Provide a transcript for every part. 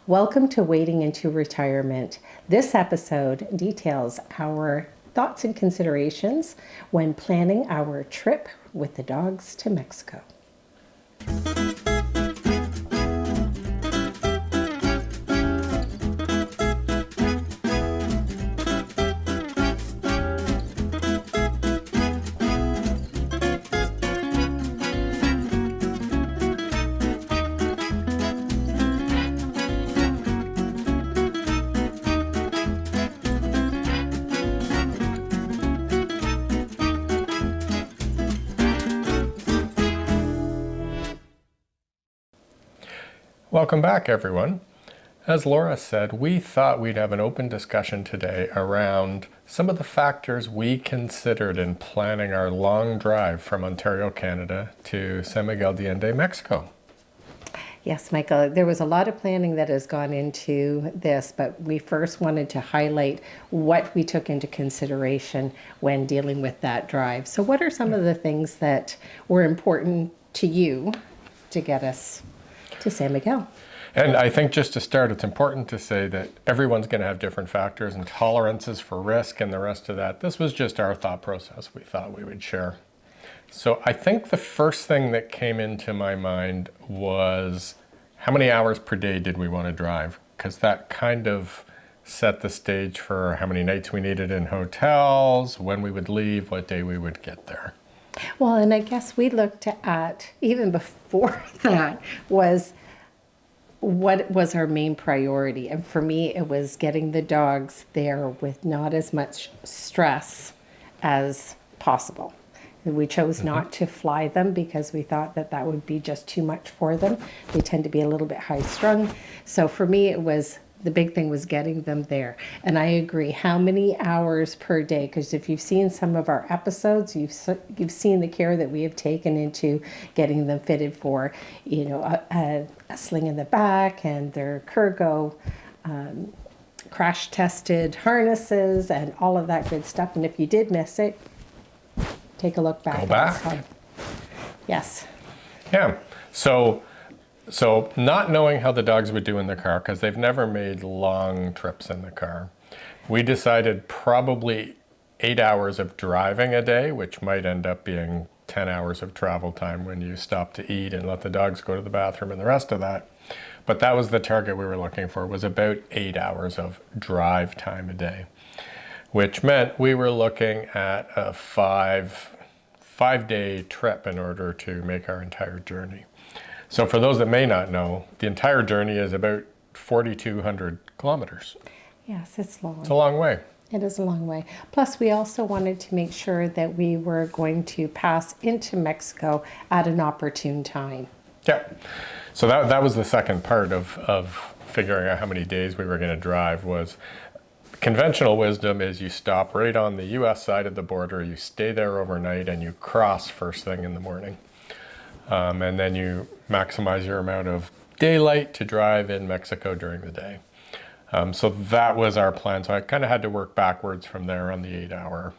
Welcome to Wading into Retirement. This episode details our thoughts and considerations when planning our trip with the dogs to Mexico. Welcome back, everyone. As Laura said, we thought we'd have an open discussion today around some of the factors we considered in planning our long drive from Ontario, Canada to San Miguel de Allende, Mexico. Yes, Michael, there was a lot of planning that has gone into this, but we first wanted to highlight what we took into consideration when dealing with that drive. So what are some of the things that were important to you to get us to San Miguel? And I think just to start, it's important to say that everyone's going to have different factors and tolerances for risk and the rest of that. This was just our thought process we thought we would share. So I think the first thing that came into my mind was how many hours per day did we want to drive? Because that kind of set the stage for how many nights we needed in hotels, when we would leave, what day we would get there. Well, and I guess we looked at, even before that, was what was our main priority. And for me, it was getting the dogs there with not as much stress as possible. And we chose not to fly them because we thought that that would be just too much for them. They tend to be a little bit high strung. So for me, it was the big thing was getting them there. And I agree. How many hours per day? Because if you've seen some of our episodes, you've seen the care that we have taken into getting them fitted for, a sling in the back and their Kurgo crash tested harnesses and all of that good stuff. And if you did miss it, take a look back. Go back. Yes. Yeah. So not knowing how the dogs would do in the car, because they've never made long trips in the car, we decided probably 8 hours of driving a day, which might end up being 10 hours of travel time when you stop to eat and let the dogs go to the bathroom and the rest of that. But that was the target we were looking for, was about 8 hours of drive time a day, which meant we were looking at a five-day trip in order to make our entire journey. So for those that may not know, the entire journey is about 4,200 kilometers. Yes, it's long. It's a long way. It is a long way. Plus, we also wanted to make sure that we were going to pass into Mexico at an opportune time. Yeah. So that was the second part of figuring out how many days we were going to drive. Was conventional wisdom is you stop right on the U.S. side of the border, you stay there overnight, and you cross first thing in the morning. And then you maximize your amount of daylight to drive in Mexico during the day. So that was our plan. So I kind of had to work backwards from there on the 8-hour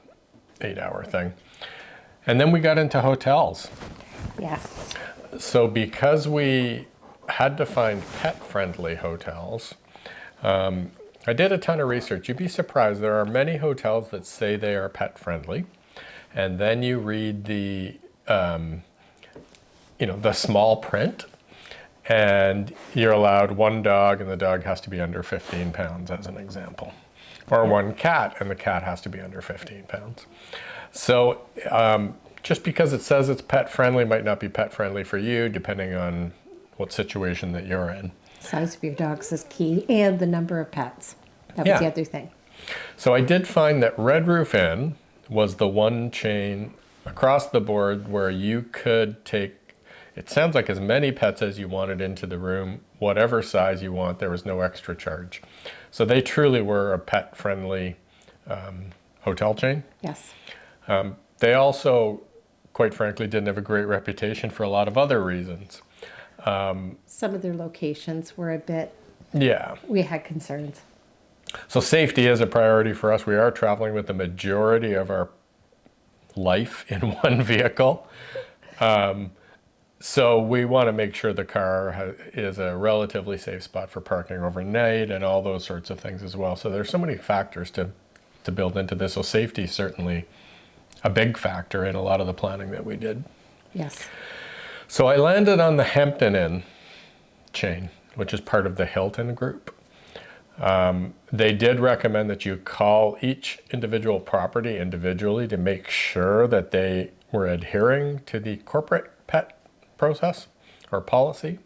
thing. And then we got into hotels. Yes. So because we had to find pet-friendly hotels, I did a ton of research. You'd be surprised. There are many hotels that say they are pet-friendly. And then you read the small print, and you're allowed one dog and the dog has to be under 15 pounds as an example, or one cat and the cat has to be under 15 pounds. So just because it says it's pet friendly might not be pet friendly for you, depending on what situation that you're in. Size of your dogs is key, and the number of pets. That was the other thing. So I did find that Red Roof Inn was the one chain across the board where you could take, it sounds like, as many pets as you wanted into the room, whatever size you want. There was no extra charge. So they truly were a pet-friendly hotel chain. Yes. They also, quite frankly, didn't have a great reputation for a lot of other reasons. Some of their locations were a bit, Yeah. we had concerns. So safety is a priority for us. We are traveling with the majority of our life in one vehicle. So we want to make sure the car is a relatively safe spot for parking overnight and all those sorts of things as well. So there's so many factors to build into this. So safety is certainly a big factor in a lot of the planning that we did. Yes. So I landed on the Hampton Inn chain, which is part of the Hilton group. They did recommend that you call each individual property individually to make sure that they were adhering to the corporate pet process or policy.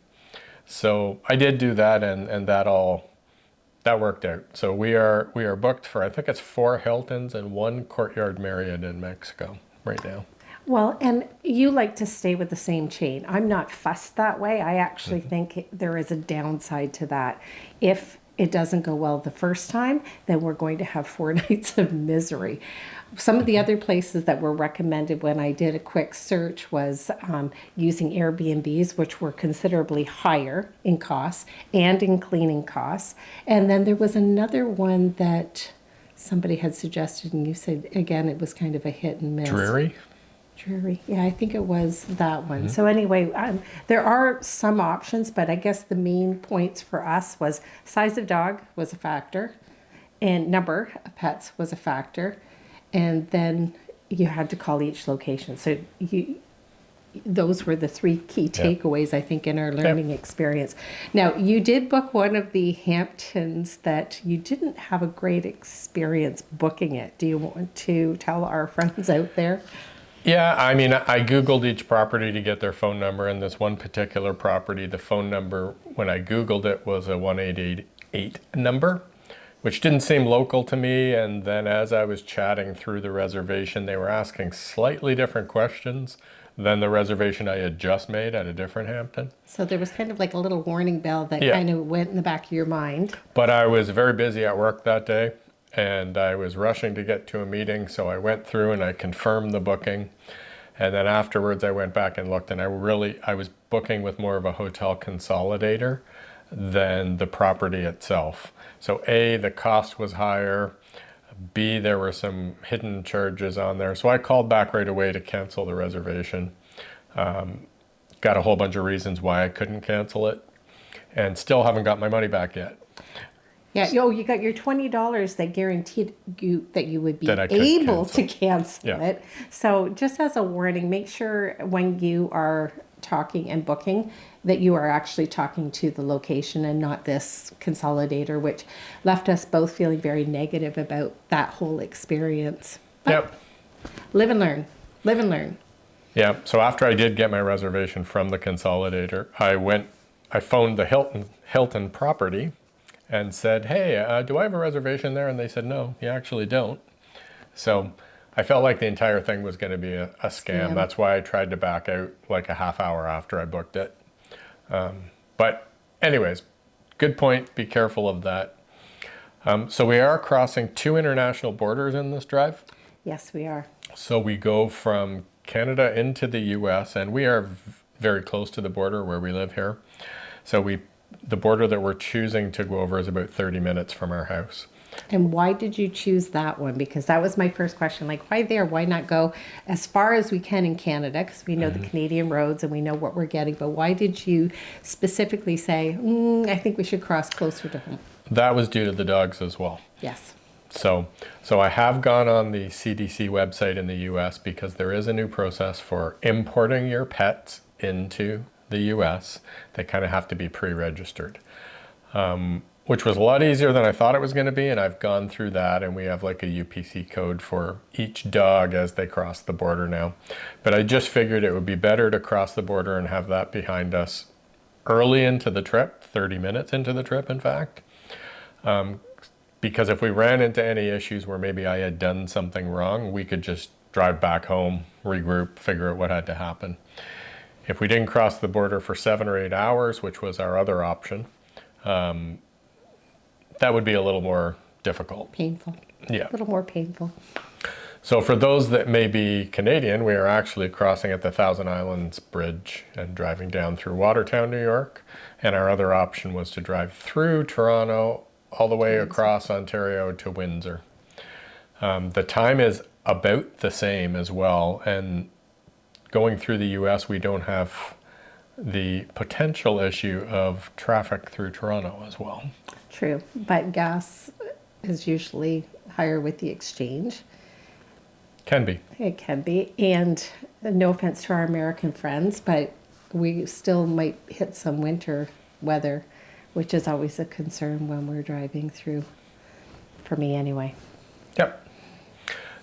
So I did do that, and that worked out. So we are booked for, I think it's 4 Hiltons and 1 Courtyard Marriott in Mexico right now. Well, and you like to stay with the same chain. I'm not fussed that way. I actually think there is a downside to that. If it doesn't go well the first time, then we're going to have 4 nights of misery. Some of the other places that were recommended when I did a quick search was using Airbnbs, which were considerably higher in costs and in cleaning costs. And then there was another one that somebody had suggested, and you said, again, it was kind of a hit and miss. Dreary? Drury. Yeah, I think it was that one. So anyway, there are some options, but I guess the main points for us was size of dog was a factor, and number of pets was a factor, and then you had to call each location. So those were the 3 key takeaways, I think, in our learning experience. Now, you did book one of the Hamptons that you didn't have a great experience booking it. Do you want to tell our friends out there? Yeah, I mean, I Googled each property to get their phone number, and this one particular property, the phone number, when I Googled it, was a 1888 number, which didn't seem local to me. And then as I was chatting through the reservation, they were asking slightly different questions than the reservation I had just made at a different Hampton. So there was kind of like a little warning bell that kind of went in the back of your mind. But I was very busy at work that day, and I was rushing to get to a meeting, so I went through and I confirmed the booking. And then afterwards I went back and looked, and I was booking with more of a hotel consolidator than the property itself. So A, the cost was higher. B, there were some hidden charges on there. So I called back right away to cancel the reservation. Got a whole bunch of reasons why I couldn't cancel it, and still haven't got my money back yet. Yeah, you got your $20 that guaranteed you that you would be That I could able cancel. to cancel Yeah. it. So just as a warning, make sure when you are talking and booking that you are actually talking to the location and not this consolidator, which left us both feeling very negative about that whole experience. But Yep. live and learn. Live and learn. Yeah, so after I did get my reservation from the consolidator, I phoned the Hilton property and said, hey, do I have a reservation there? And they said, no, you actually don't. So I felt like the entire thing was going to be a scam. Scam. That's why I tried to back out like a half hour after I booked it. But anyways, good point. Be careful of that. So we are crossing 2 international borders in this drive. Yes, we are. So we go from Canada into the US, and we are very close to the border where we live here. So the border that we're choosing to go over is about 30 minutes from our house. And why did you choose that one? Because that was my first question. Like, why there? Why not go as far as we can in Canada? Because we know the Canadian roads and we know what we're getting. But why did you specifically say, I think we should cross closer to home? That was due to the dogs as well. Yes. So I have gone on the CDC website in the US because there is a new process for importing your pets into the US. They kind of have to be pre-registered, which was a lot easier than I thought it was going to be. And I've gone through that, and we have like a UPC code for each dog as they cross the border now. But I just figured it would be better to cross the border and have that behind us early into the trip, 30 minutes into the trip, in fact. Because if we ran into any issues where maybe I had done something wrong, we could just drive back home, regroup, figure out what had to happen. If we didn't cross the border for 7 or 8 hours, which was our other option, that would be a little more difficult. Painful. Yeah. A little more painful. So for those that may be Canadian, we are actually crossing at the Thousand Islands Bridge and driving down through Watertown, New York. And our other option was to drive through Toronto all the way across Ontario to Windsor. The time is about the same as well. And going through the US, we don't have the potential issue of traffic through Toronto as well. True, but gas is usually higher with the exchange. Can be. It can be, and no offense to our American friends, but we still might hit some winter weather, which is always a concern when we're driving through, for me anyway. Yep.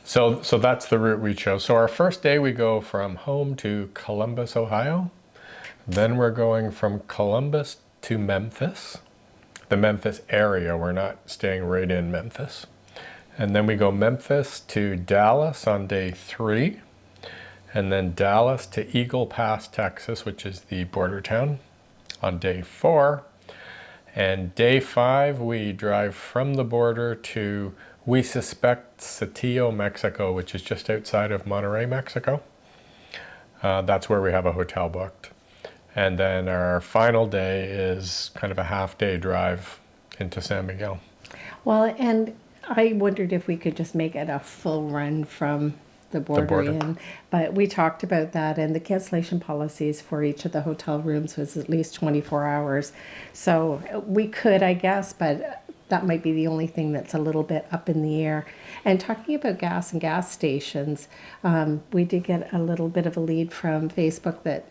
So that's the route we chose. So our first day we go from home to Columbus, Ohio. Then we're going from Columbus to Memphis, the Memphis area. We're not staying right in Memphis. And then we go Memphis to Dallas on day 3. And then Dallas to Eagle Pass, Texas, which is the border town, on day 4. And day 5, we drive from the border to, we suspect, Saltillo, Mexico, which is just outside of Monterrey, Mexico. That's where we have a hotel booked. And then our final day is kind of a half-day drive into San Miguel. Well, and I wondered if we could just make it a full run from the border in, but we talked about that, and the cancellation policies for each of the hotel rooms was at least 24 hours. So we could, I guess, but that might be the only thing that's a little bit up in the air. And talking about gas and gas stations, we did get a little bit of a lead from Facebook that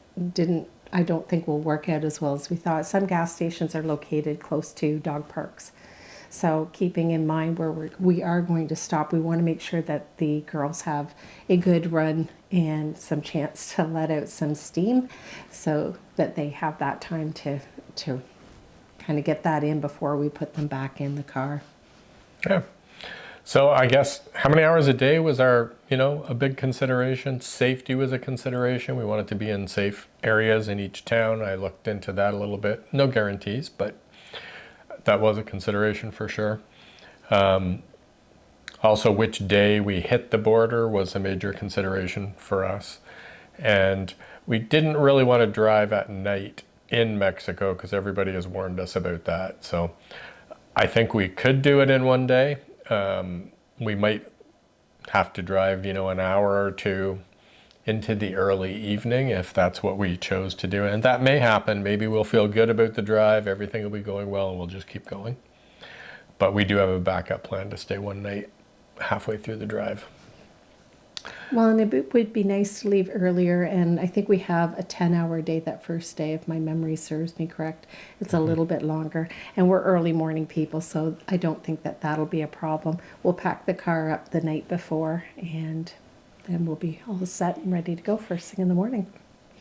I don't think will work out as well as we thought. Some gas stations are located close to dog parks. So keeping in mind where we are going to stop, we want to make sure that the girls have a good run and some chance to let out some steam so that they have that time to kind of get that in before we put them back in the car. Yeah. So I guess how many hours a day was our, a big consideration. Safety was a consideration. We wanted to be in safe areas in each town. I looked into that a little bit. No guarantees, but that was a consideration for sure. Also, which day we hit the border was a major consideration for us. And we didn't really want to drive at night in Mexico because everybody has warned us about that. So I think we could do it in one day. We might have to drive, an hour or two into the early evening if that's what we chose to do. And that may happen. Maybe we'll feel good about the drive. Everything will be going well and we'll just keep going. But we do have a backup plan to stay one night halfway through the drive. Well, and it would be nice to leave earlier, and I think we have a 10-hour day that first day, if my memory serves me correct. It's a little bit longer, and we're early morning people, so I don't think that that'll be a problem. We'll pack the car up the night before, and then we'll be all set and ready to go first thing in the morning.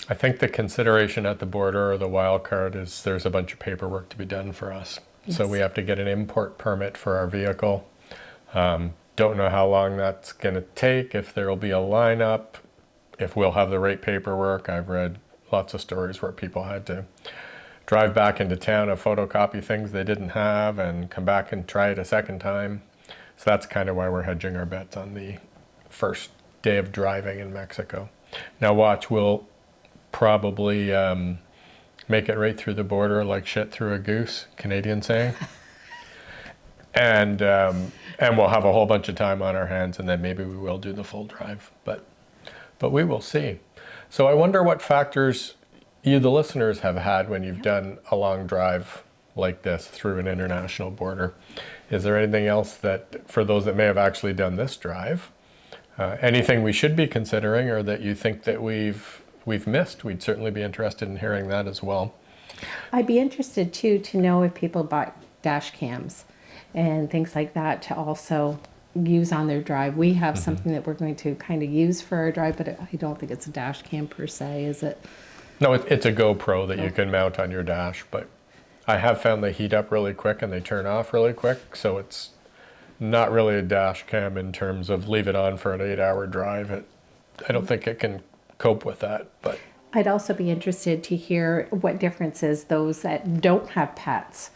I think the consideration at the border or the wild card is there's a bunch of paperwork to be done for us. Yes. So we have to get an import permit for our vehicle. Don't know how long that's going to take, if there will be a lineup, if we'll have the right paperwork. I've read lots of stories where people had to drive back into town and photocopy things they didn't have and come back and try it a second time. So that's kind of why we're hedging our bets on the first day of driving in Mexico. Now watch, we'll probably make it right through the border like shit through a goose, Canadian saying. And we'll have a whole bunch of time on our hands, and then maybe we will do the full drive, but we will see. So I wonder what factors you, the listeners, have had when you've done a long drive like this through an international border. Is there anything else that, for those that may have actually done this drive, anything we should be considering or that you think that we've missed? We'd certainly be interested in hearing that as well. I'd be interested too to know if people bought dash cams and things like that to also use on their drive. We have something that we're going to kind of use for our drive, but I don't think it's a dash cam per se, is it? No, it's a GoPro that you can mount on your dash, but I have found they heat up really quick and they turn off really quick, so it's not really a dash cam in terms of leave it on for an 8-hour drive. I don't think it can cope with that, but I'd also be interested to hear what differences those that don't have pets.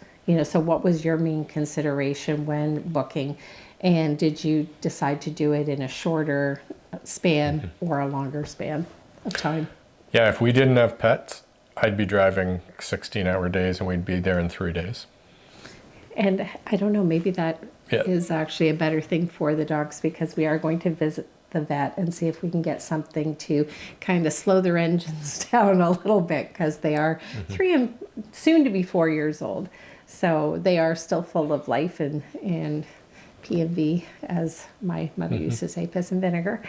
So what was your main consideration when booking? And did you decide to do it in a shorter span or a longer span of time? Yeah, if we didn't have pets, I'd be driving 16-hour days and we'd be there in 3 days. And I don't know, maybe that is actually a better thing for the dogs because we are going to visit the vet and see if we can get something to kind of slow their engines down a little bit, because they are 3 and soon to be 4 years old. So they are still full of life and P&V, as my mother used to say, piss and vinegar.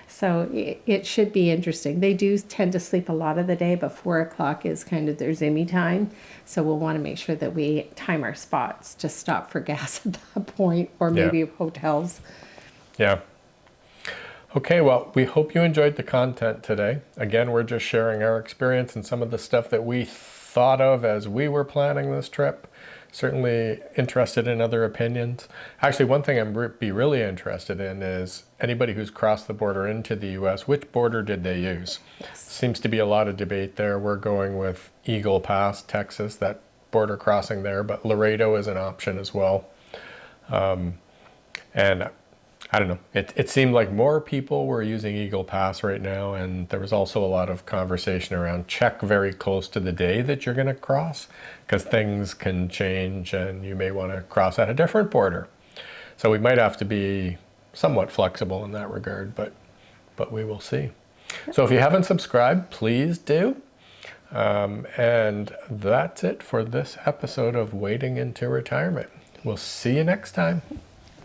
So it should be interesting. They do tend to sleep a lot of the day, but 4 o'clock is kind of their zimmy time. So we'll want to make sure that we time our spots to stop for gas at that point, or maybe hotels. Yeah. Okay, well, we hope you enjoyed the content today. Again, we're just sharing our experience and some of the stuff that we thought of as we were planning this trip. Certainly interested in other opinions. Actually, one thing I'd be really interested in is anybody who's crossed the border into the US, which border did they use? Yes. Seems to be a lot of debate there. We're going with Eagle Pass, Texas, that border crossing there, but Laredo is an option as well. And I don't know, it seemed like more people were using Eagle Pass right now, and there was also a lot of conversation around check very close to the day that you're going to cross, because things can change and you may want to cross at a different border. So we might have to be somewhat flexible in that regard, but we will see. So if you haven't subscribed, please do. And that's it for this episode of Wading into Retirement. We'll see you next time.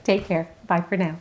Take care. Bye for now.